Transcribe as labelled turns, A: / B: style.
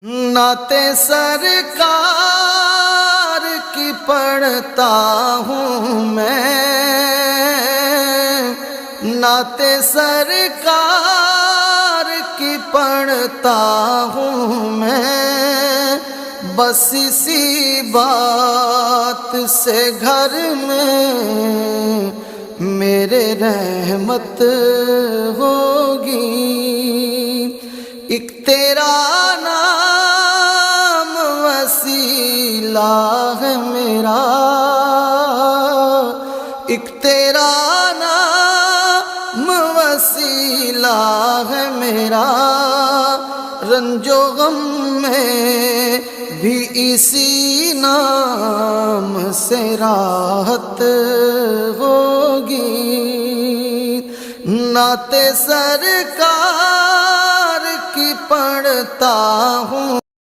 A: نعتِ سرکار کی پڑھتا ہوں میں، نعتِ سرکار کی پڑھتا ہوں میں، بس اسی بات سے گھر میں میرے رحمت ہوگی۔ ایک تیرا نام وسیلہ ہے میرا، ایک تیرا نام وسیلہ ہے میرا، رنج و غم میں بھی اسی نام سے راحت ہوگی۔ نعتِ سرکار کی پڑھتا ہوں۔